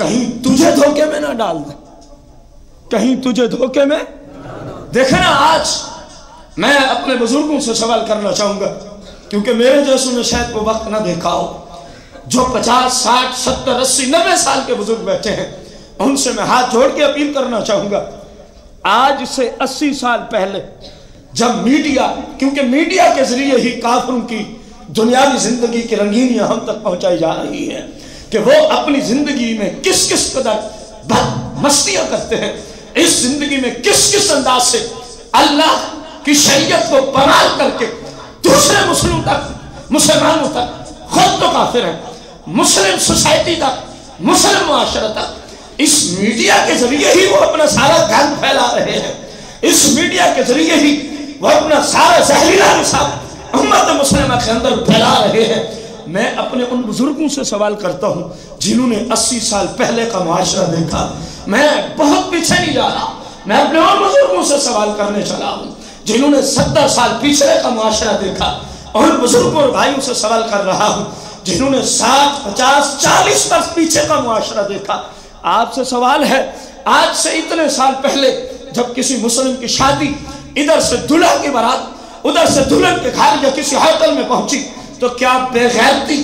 کہیں تجھے دھوکے میں نہ ڈال دے، کہیں تجھے دھوکے میں۔ دیکھنا آج میں اپنے بزرگوں سے سوال کرنا چاہوں گا، کیونکہ میرے جیسوں نے شاید وہ وقت نہ دیکھا ہو، جو 50 60 70 80 90 سال کے بزرگ بیٹھے ہیں، ان سے میں ہاتھ جوڑ کے اپیل کرنا چاہوں گا، آج سے 80 سال پہلے جب میڈیا، کیونکہ میڈیا کے ذریعے ہی کافروں کی دنیاوی زندگی کی رنگینیاں ہم تک پہنچائی جا رہی ہیں کہ وہ اپنی زندگی میں کس کس قدر بد مستیاں کرتے ہیں، اس زندگی میں کس کس انداز سے اللہ کی شریعت کو بمال کر کے دوسرے مسلمانوں تک، خود تو کافر ہیں، مسلم سوسائٹی تک، مسلم معاشرہ تک اس میڈیا کے ذریعے ہی وہ اپنا سارا گند پھیلا رہے ہیں، اس میڈیا کے ذریعے ہی وہ اپنا سارا زہریلا نصاب امت مسلمہ کے اندر پھیلا رہے ہیں۔ میں اپنے ان بزرگوں سے سوال کرتا ہوں جنہوں نے 80 سال پہلے کا معاشرہ دیکھا، میں بہت پیچھے نہیں جا رہا، میں اپنے ان بزرگوں سے سوال کرنے چلا ہوں جنہوں نے 70 سال پچھلے کا معاشرہ دیکھا، اور بزرگوں اور بھائیوں سے سوال کر رہا ہوں جنہوں نے 60 50 40 برس پیچھے کا معاشرہ دیکھا۔ آپ سے سوال ہے، آج سے اتنے سال پہلے جب کسی مسلم کی شادی، ادھر سے دلہا کی بارات ادھر سے دلہن کے گھر یا کسی ہوٹل میں پہنچی، تو کیا بے غیرتی،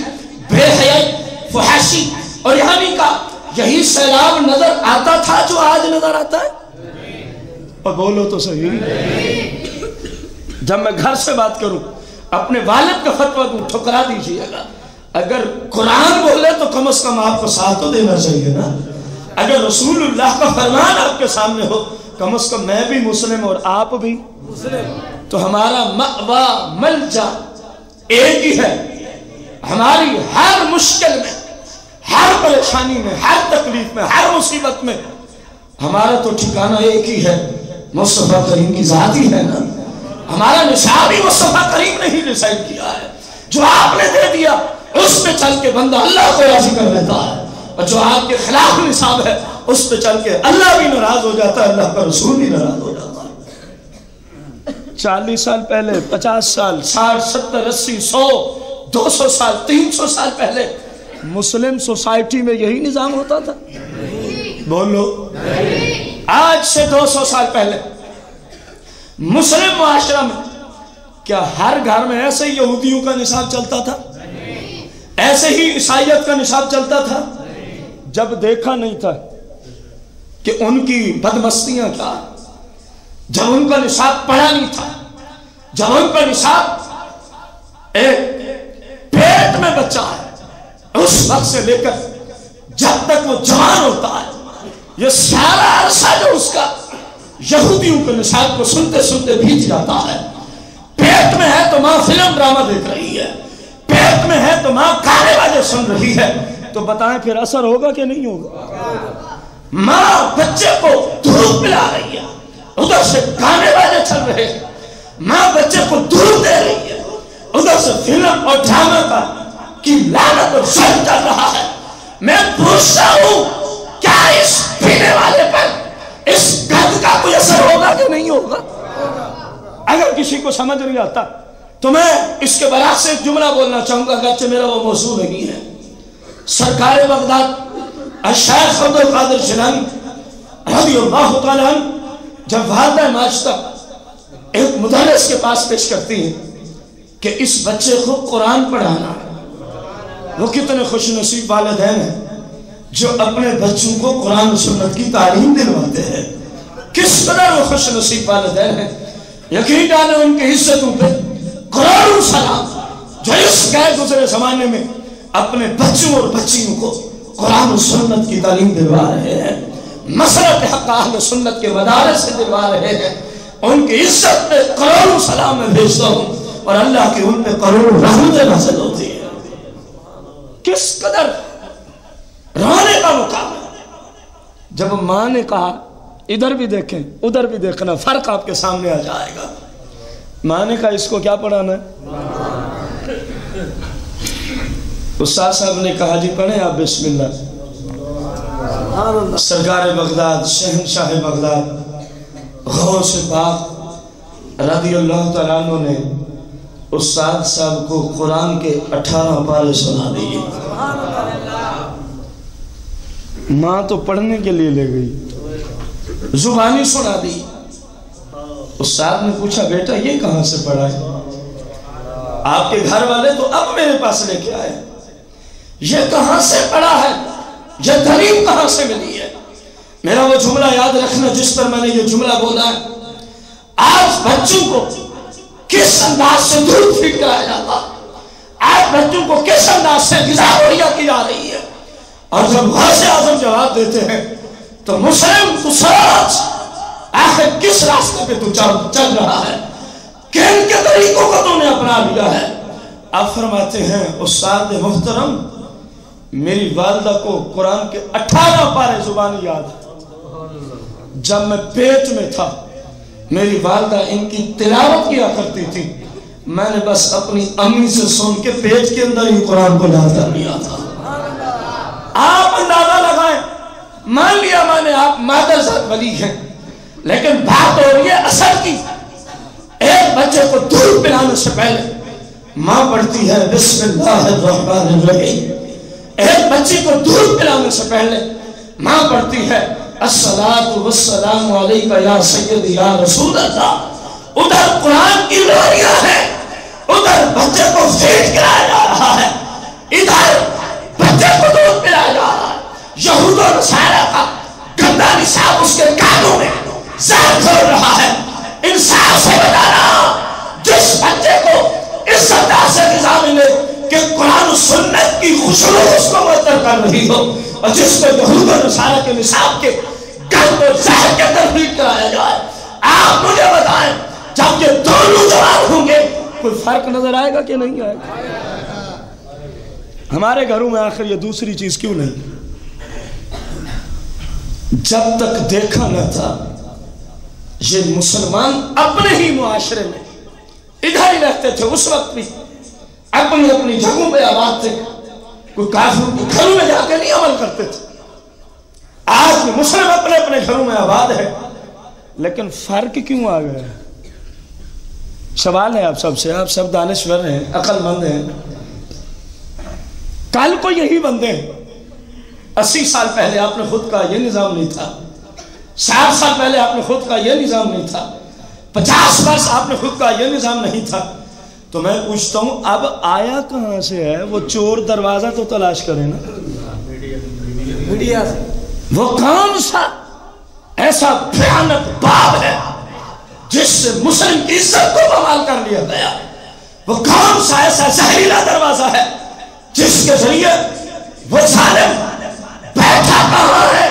بے حیائی، فحاشی اور یہاں کا یہی سیلاب نظر آتا تھا جو آج نظر آتا ہے؟ اور بولو تو صحیح۔ جب میں گھر سے بات کروں، اپنے والد کا فتویٰ دوں، ٹھکرا دیجئے گا۔ اگر قرآن بولے تو کم از کم آپ کو ساتھ تو دینا چاہیے نا، اگر رسول اللہ کا فرمان آپ کے سامنے ہو، کم از کم میں بھی مسلم اور آپ بھی مسلم، تو ہمارا مأویٰ ملجا ایک ہی ہے۔ ہماری ہر مشکل میں، ہر پریشانی میں، ہر تکلیف میں، ہر مصیبت میں ہمارا تو ٹھکانہ ایک ہی ہے، مصطفیٰ کریم کی ذات ہی ہے نا۔ ہمارا نصاب ہی مصطفیٰ کریم نے ہی ڈیسائیڈ کیا ہے، جو آپ نے دے دیا اس پہ چل کے بندہ اللہ کو راضی کر لیتا ہے، اور جو آپ کے خلاف نصاب ہے اس پہ چل کے اللہ بھی ناراض ہو جاتا ہے، اللہ کا رسول بھی ناراض ہو جاتا ہے۔ 40 سال پہلے، 50 سال، 60 70 80 100 200 سال، 300 سال پہلے مسلم سوسائٹی میں یہی نظام ہوتا تھا؟ بولو۔ آج سے 200 سال پہلے مسلم معاشرہ میں کیا ہر گھر میں ایسے ہی یہودیوں کا نصاب چلتا تھا؟ ایسے ہی عیسائیت کا نصاب چلتا تھا؟ جب دیکھا نہیں تھا کہ ان کی بدمستیاں کیا، جب ان کا نصاب پڑھا نہیں تھا، جب ان کا نصاب ایک پیٹ میں بچہ ہے، اس وقت سے لے کر جب تک وہ جوان ہوتا ہے، یہ سارا عرصہ جو اس کا یہودیوں کے نصاب کو سنتے سنتے بیت جاتا ہے۔ پیٹ میں ہے تو ماں فلم ڈرامہ دیکھ رہی ہے، پیٹ میں ہے تو ماں گانے واجے سن رہی ہے، تو بتائیں پھر اثر ہوگا کہ نہیں ہوگا؟ ماں بچے کو دودھ پلا رہی ہے، ادھر سے گانے واجے چل رہے ہیں، ماں بچے کو دودھ دے رہی ہے، ادھر سے فلم اور ڈرامہ کا کی لعنت اور شر چل رہا ہے۔ میں پوچھتا ہوں کیا اس پینے والے پر اس گند کا کوئی اثر ہوگا کہ نہیں ہوگا؟ اگر کسی کو سمجھ نہیں آتا تو میں اس کے برعکس سے ایک جملہ بولنا چاہوں گا، اگرچہ میرا وہ موضوع نہیں ہے۔ سرکار بغداد الشیخ عبد القادر جیلانی رضی اللہ تعالیٰ عنہ جب والدہ ماجدہ ایک مدرس کے پاس پیش کرتی ہیں کہ اس بچے کو قرآن پڑھانا، وہ کتنے خوش نصیب والدین ہیں جو اپنے بچوں کو قرآن و سنت کی تعلیم دلواتے ہیں، کس قدر وہ خوش نصیب والدین ہیں۔ یقین ڈالیں ان کی عزتوں پہ کروڑوں سلام جو اس غیر گزرے زمانے میں اپنے بچوں اور بچیوں کو قرآن و سنت کی تعلیم دلوا رہے ہیں، مسلک حق اہل سنت کے مدارس سے دلوا رہے ہیں، ان کی عزت پہ کروڑوں سلام میں بھیجتا ہوں، اور اللہ کی ان پہ کروڑوں رحمتیں نازل ہوتی ہیں۔ کس قدر رونے کا مقام ہے جب ماں نے کہا، ادھر بھی دیکھیں ادھر بھی دیکھنا، فرق آپ کے سامنے آ جائے گا۔ ماں نے کہا اس کو کیا پڑھانا ہے؟ استاد صاحب نے کہا جی پڑھیں آپ بسم اللہ۔ سرکار بغداد شہنشاہ بغداد غوث پاک رضی اللہ تعالیٰ عنہ نے استاد صاحب کو قرآن کے 18 پارے سنا دیے۔ ماں تو پڑھنے کے لیے لے گئی، زبانی سنا دی۔ استاد نے پوچھا بیٹا یہ کہاں سے پڑھا ہے؟ آپ کے گھر والے تو اب میرے پاس لے کے آئے، یہ کہاں سے پڑھا ہے، یہ تعلیم کہاں سے ملی ہے؟ میرا وہ جملہ یاد رکھنا جس پر میں نے یہ جملہ بولا ہے، آج بچوں کو کس انداز سے دودھ فیڈ کرایا جاتا، آج بچوں کو کس انداز سے غذا مہیا کی جا رہی ہے، اور جب غوث اعظم جواب دیتے ہیں تو مسلم تو سوچ آخر کس راستے پہ تو چل رہا ہے، کن کے طریقوں کو تو نے اپنا لیا ہے؟ آپ فرماتے ہیں استاد محترم میری والدہ کو قرآن کے 18 پارے زبانی یاد ہے، جب میں پیٹ میں تھا میری والدہ ان کی تلاوت کیا کرتی تھی، میں نے بس اپنی امی سے سن کے پیٹ کے اندر ہی قرآن کو یاد کر لیا تھا۔ آپ اندازہ لگائیں، مان لیا میں نے آپ مادر ذات ولی ہیں، لیکن بات ہو رہی ہے اثر کی۔ ایک بچے کو دودھ پلانے سے پہلے ماں پڑھتی ہے بسم اللہ الرحمن الرحیم، ایک بچے کو دودھ پلانے سے پہلے ماں پڑھتی ہے الصلاۃ والسلام علیک یا سیدی یا رسول اللہ۔ ادھر قرآن کی لوریاں ہیں، ادھر بچے کو فیڈ کرایا جا رہا ہے، ادھر بچے کو دودھ پلایا جا رہا ہے۔ یہود و نصارہ کا گندا نصاب اس کے کانوں میں زہر کھول رہا ہے۔ انصاف سے بتانا جس بچے کو اس انداز سے غذا ملے کہ قرآن و سنت کی خوشبو اس کو معطر کر رہی ہو، اور جس کو یہود و نصارہ کے نصاب کے گند و زہر کے تربیت کرایا جائے، آپ مجھے بتائیں جب یہ دونوں جوان ہوں گے کوئی فرق نظر آئے گا کہ نہیں آئے گا؟ ہمارے گھروں میں آخر یہ دوسری چیز کیوں نہیں؟ جب تک دیکھا نہ تھا یہ مسلمان اپنے ہی معاشرے میں ادھر ہی رہتے تھے، اس وقت بھی اپنی اپنی جگہوں پہ آباد تھے، کوئی کافر کے گھروں میں جا کے نہیں عمل کرتے تھے۔ آج بھی مسلم اپنے اپنے گھروں میں آباد ہے، لیکن فرق کیوں آ گیا ہے؟ سوال ہے آپ سب سے، آپ سب دانشور ہیں، عقل مند ہیں، کل کو یہی بندے ہیں۔ 80 سال پہلے آپ نے خود کا یہ نظام نہیں تھا، 60 سال پہلے آپ نے خود کا یہ نظام نہیں تھا، 50 برس آپ نے خود کا یہ نظام نہیں تھا، تو میں پوچھتا ہوں اب آیا کہاں سے ہے؟ وہ چور دروازہ تو تلاش کرے نا، میڈیا سے۔ وہ کون سا ایسا بھیانک باب ہے جس سے مسلم کی عزت کو بحال کر لیا گیا؟ وہ کون سا ایسا زہریلا دروازہ ہے جس کے ذریعے وہ ظالم بیٹھا کہاں ہے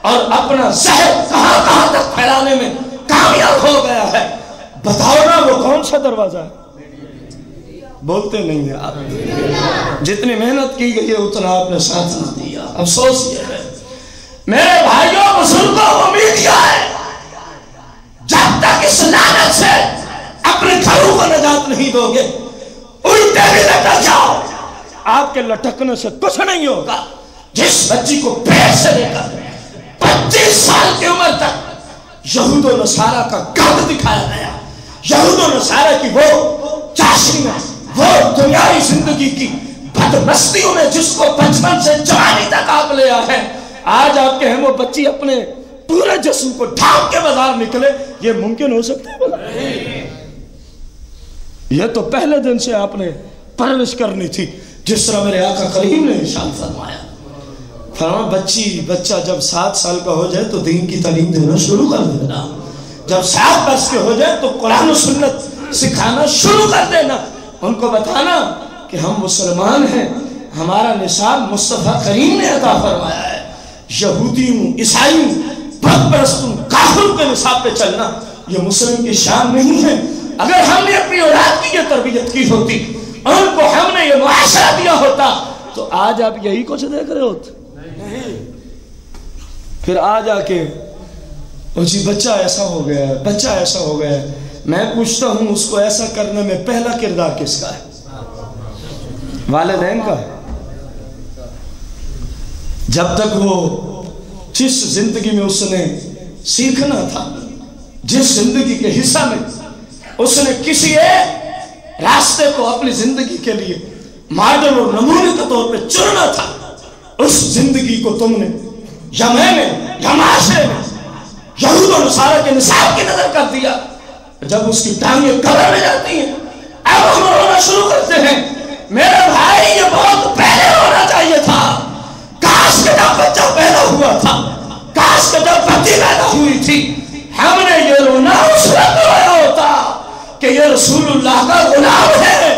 اور اپنا زہر کہاں کہاں تک پھیلانے میں کامیاب ہو گیا ہے؟ بتاؤ نا وہ کون سا دروازہ ہے؟ بولتے نہیں ہیں آپ، جتنی محنت کی گئی ہے اتنا آپ نے ساتھ نہ دیا۔ افسوس یہ ہے میرے بھائیوں بزرگوں، امید یہ ہے جب تک اس لعنت سے اپنے گھروں کو نجات نہیں دو گے الٹے بھی لٹک جاؤ، آپ کے لٹکنے سے کچھ نہیں ہوگا۔ جس بچی کو پیٹ سے لے کر 25 سال کی عمر تک یہود و نصارہ کا گند دکھایا گیا، یہود و نصارہ کی وہ چاشنی میں، وہ دنیاوی زندگی کی بدمستیوں میں جس کو بچپن سے جوانی تک آپ لے آئے ہیں، آج آپ کے ہیں وہ بچی اپنے پورے جسم کو ڈھانپ کے بازار نکلے، یہ ممکن ہو سکتا ہے بلا؟ یہ تو پہلے دن سے آپ نے پرورش کرنی تھی، جس طرح میرے آقا کریم نے ارشاد فرمایا، بچہ جب 7 سال کا ہو جائے تو دین کی تعلیم دینا شروع کر دینا، جب 7 برس کے ہو جائے تو قرآن و سنت سکھانا شروع کر دینا، ان کو بتانا کہ ہم مسلمان ہیں، ہمارا نصاب مصطفیٰ کریم نے عطا فرمایا ہے۔ یہودیوں، عیسائیوں، بت پرستوں، کافروں کے نصاب پہ چلنا یہ مسلم کی شان نہیں ہے۔ اگر ہم نے اپنی اولاد کی یہ تربیت کی ہوتی، ان کو ہم نے یہ معاشرہ دیا ہوتا، تو آج آپ یہی کچھ دیکھ رہے ہوتے؟ پھر آ جا کے جی بچہ ایسا ہو گیا ہے، بچہ ایسا ہو گیا ہے۔ میں پوچھتا ہوں اس کو ایسا کرنے میں پہلا کردار کس کا ہے؟ والدین کا ہے۔ جب تک وہ جس زندگی میں اس نے سیکھنا تھا، جس زندگی کے حصہ میں اس نے کسی ایک راستے کو اپنی زندگی کے لیے ماڈل اور نمونے کے طور پہ چننا تھا، اس زندگی کو تم نے یا میں نے یا معاشرے میں یہود و نصارہ کے نصاب کی نظر کر دیا، جب اس کی ٹانگیں قبر میں جاتی ہیں اب ہم رونا شروع کرتے ہیں، میرے بھائی یہ بہت پہلے ہونا چاہیے تھا، کاش کہ جب بچہ پیدا ہوا تھا، کاش کہ جب بچی پیدا ہوئی تھی ہم نے یہ رونا اس وقت رویا ہوتا کہ یہ رسول اللہ کا غلام ہے،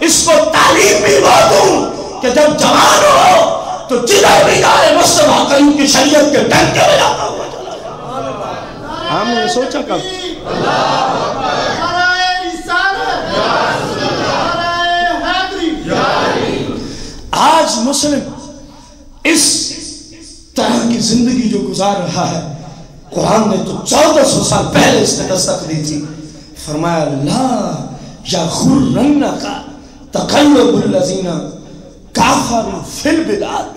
اس کو تعلیم بھی وہ دوں کہ جب جوان ہو تو جدھر بھی جائے مصطفیٰ کریم کی شریعت کے ڈنکے میں جاتا ہوا چلا جائے۔ ہم نے یہ سوچا کب؟ آج مسلم اس طرح کی زندگی جو گزار رہا ہے، قرآن نے تو 1400 سال پہلے اس نے دستک دی تھی، فرمایا لا یغرنک تقلب الذین کافروا فی البلاد،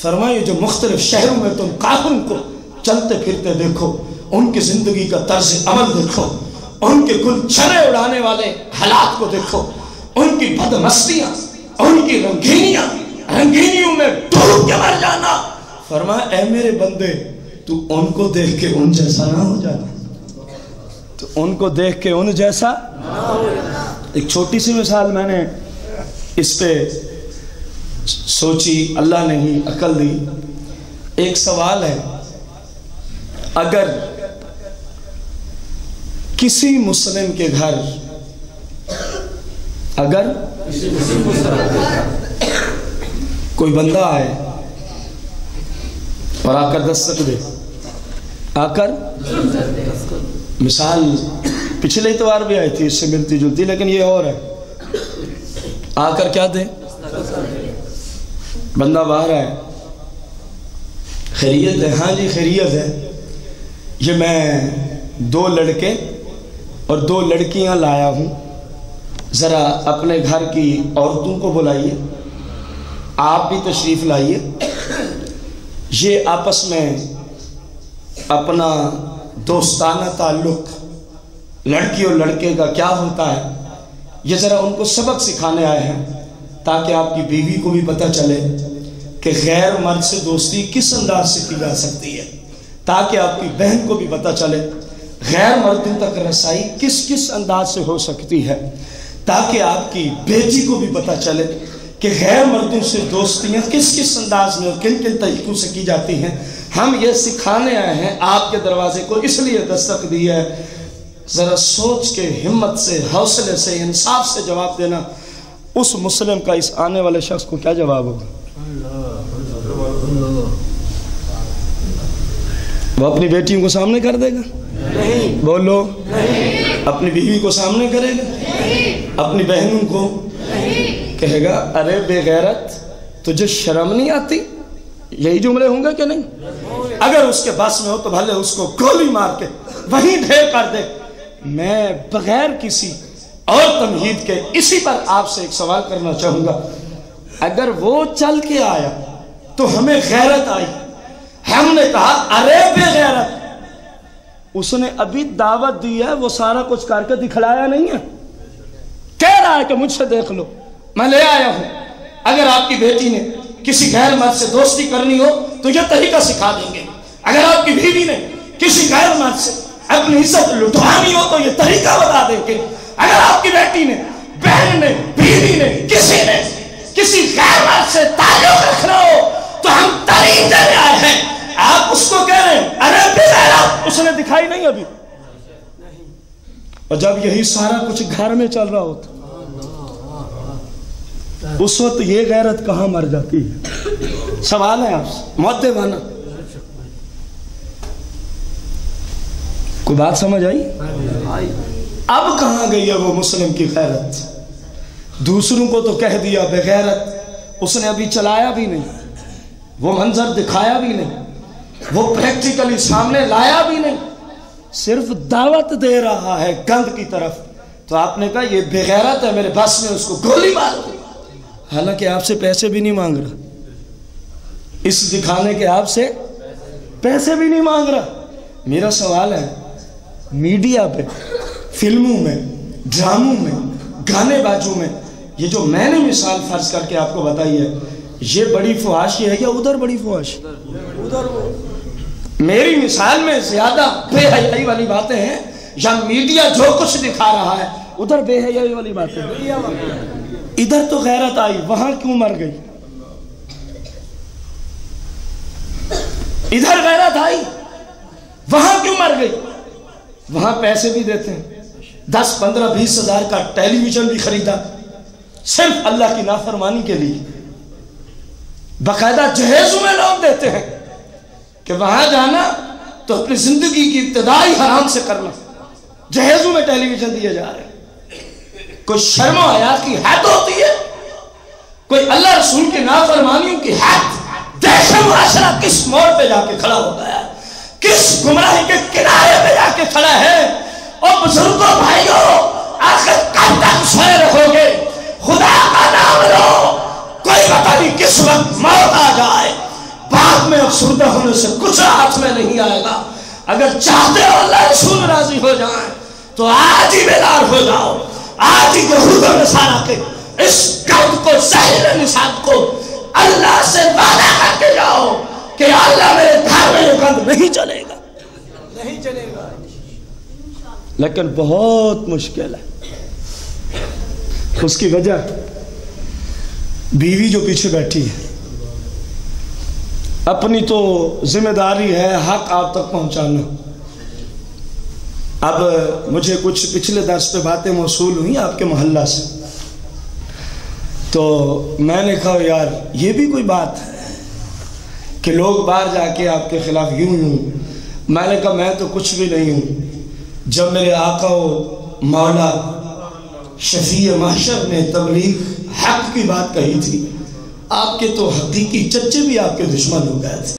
فرمایا جو مختلف شہروں میں تم کافروں کو چلتے پھرتے دیکھو، ان کی زندگی کا طرز عمل دیکھو، ان کے کل چھرے اڑانے والے حالات کو دیکھو، ان کی بدمستیاں، ان کی رنگینیوں میں ڈوب کے مر جانا، فرمایا اے میرے بندے تو ان کو دیکھ کے ان جیسا نہ ہو جانا، تو ان کو دیکھ کے ان جیسا نہ ہو جانا۔ ایک چھوٹی سی مثال میں نے اس پہ سوچی، اللہ نے ہی عقل دی۔ ایک سوال ہے، اگر کسی مسلم کے گھر اگر کوئی بندہ آئے اور آ کر دستک دے، آ کر مثال پچھلے اتوار بھی آئی تھی اس سے ملتی جلتی، لیکن یہ اور ہے، آ کر کیا دے؟ بندہ باہر آئے، خیریت ہے؟ ہاں جی خیریت ہے، یہ میں 2 لڑکے اور 2 لڑکیاں لایا ہوں، ذرا اپنے گھر کی عورتوں کو بلائیے، آپ بھی تشریف لائیے، یہ آپس میں اپنا دوستانہ تعلق لڑکی اور لڑکے کا کیا ہوتا ہے یہ ذرا ان کو سبق سکھانے آئے ہیں، تاکہ آپ کی بیوی کو بھی پتہ چلے کہ غیر مرد سے دوستی کس انداز سے کی جا سکتی ہے، تاکہ آپ کی بہن کو بھی پتہ چلے غیر مردوں تک رسائی کس کس انداز سے ہو سکتی ہے، تاکہ آپ کی بیٹی کو بھی پتہ چلے کہ غیر مردوں سے دوستیاں کس کس انداز میں اور کن کن طریقوں سے کی جاتی ہیں۔ ہم یہ سکھانے آئے ہیں، آپ کے دروازے کو اس لیے دستک دی ہے، ذرا سوچ کے ہمت سے حوصلے سے انصاف سے جواب دینا، اس مسلم کا اس آنے والے شخص کو کیا جواب ہوگا؟ وہ اپنی بیٹیوں کو سامنے کر دے گا؟ نہیں۔ بولو نہیں۔ اپنی بیوی کو سامنے کرے گا؟ نہیں۔ اپنی بہنوں کو نہیں۔ کہے گا ارے بے غیرت تجھے شرم نہیں آتی؟ یہی جملے ہوں گے کہ نہیں؟ اگر اس کے بس میں ہو تو بھلے اس کو گولی مار کے وہیں ڈھیر کر دے۔ میں بغیر کسی اور تمہید کے اسی پر آپ سے ایک سوال کرنا چاہوں گا، اگر وہ چل کے آیا تو ہمیں غیرت آئی، ہم نے کہا ارے بے غیرت، اس نے ابھی دعوت دی ہے، وہ سارا کچھ کر کے دکھلایا نہیں ہے، کہہ رہا ہے کہ مجھ سے دیکھ لو میں لے آیا ہوں۔ اگر آپ کی بیٹی نے کسی غیر مرد سے دوستی کرنی ہو تو یہ طریقہ سکھا دیں گے، اگر آپ کی بیوی نے کسی غیر مرد سے اپنی عزت لٹھانی ہو تو یہ طریقہ بتا دیں گے، اگر آپ کی بیٹی نے، بہن نے، بیوی نے، کسی غیر مرد سے تعلق رکھنا ہو تو ہم تعلیم دینے آئے ہیں۔ آپ اس کو کہہ رہے ہیں ارے بے غیرت، اس نے دکھائی نہیں ابھی، اور جب یہی سارا کچھ گھر میں چل رہا ہوتا اس وقت یہ غیرت کہاں مر جاتی ہے؟ سوال ہے آپ سے مؤدبانہ، کوئی بات سمجھ آئی؟ اب کہاں گئی ہے وہ مسلم کی غیرت؟ دوسروں کو تو کہہ دیا بے غیرت، اس نے ابھی چلایا بھی نہیں، وہ منظر دکھایا بھی نہیں، وہ پریکٹیکلی سامنے لایا بھی نہیں، صرف دعوت دے رہا ہے گند کی طرف، تو آپ نے کہا یہ بے غیرت ہے، میرے بس میں اس کو گولی مار دو، حالانکہ آپ سے پیسے بھی نہیں مانگ رہا، اس دکھانے کے آپ سے پیسے بھی نہیں مانگ رہا۔ میرا سوال ہے، میڈیا پہ، فلموں میں، ڈراموں میں، گانے باجوں میں، یہ جو میں نے مثال فرض کر کے آپ کو بتائی ہے، یہ بڑی فحاشی ہے یا ادھر بڑی فحاشی؟ ادھر میری مثال میں زیادہ بے حیائی والی باتیں ہیں، یا میڈیا جو کچھ دکھا رہا ہے ادھر بے حیائی والی باتیں ہیں۔ ادھر تو غیرت آئی، وہاں کیوں مر گئی؟ ادھر غیرت آئی، وہاں کیوں مر گئی؟ وہاں پیسے بھی دیتے ہیں، 10 15 20 ہزار کا ٹیلی ویژن بھی خریدا صرف اللہ کی نافرمانی کے لیے، باقاعدہ جہیزوں میں لوگ دیتے ہیں کہ وہاں جانا تو اپنی زندگی کی ابتدائی حرام سے کرنا، جہیزوں میں ٹیلی ویژن دیے جا رہے ہیں۔ کوئی شرم و حیا کی حد ہوتی ہے؟ کوئی اللہ رسول کی نافرمانیوں کی حد؟ دیکھیں معاشرہ کس موڑ پہ جا کے کھڑا ہو گیا ہے، کس گمراہی کے کنارے پہ جا کے کھڑا ہے۔ اور بزرگوں بھائیوں، آخر کب تک سوئے رہو گے؟ خدا کا نام لو، کوئی پتہ نہیں کس وقت موت آ جائے، بعد میں افسردہ ہونے سے کچھ ہاتھ میں نہیں آئے گا۔ اگر چاہتے ہو اللہ رسول راضی ہو جائیں تو آج ہی بیدار ہو جاؤ، آج ہی یہود و نصارہ کے اس گند کو، زہر نصاب کو اللہ سے وعدہ کر کے جاؤ کہ اللہ میرے گھر میں یہ گند نہیں چلے گا، نہیں چلے گا۔ لیکن بہت مشکل ہے، اس کی وجہ بیوی جو پیچھے بیٹھی ہے، اپنی تو ذمہ داری ہے حق آپ تک پہنچانا۔ اب مجھے کچھ پچھلے درس پہ باتیں موصول ہوئی آپ کے محلہ سے، تو میں نے کہا یار یہ بھی کوئی بات ہے کہ لوگ باہر جا کے آپ کے خلاف یوں یوں۔ میں نے کہا میں تو کچھ بھی نہیں ہوں۔ جب میرے آقا و مولا شفیع محشر نے تبلیغ حق کی بات کہی تھی، آپ کے تو حقیقی چچے بھی آپ کے دشمن ہو گئے تھے۔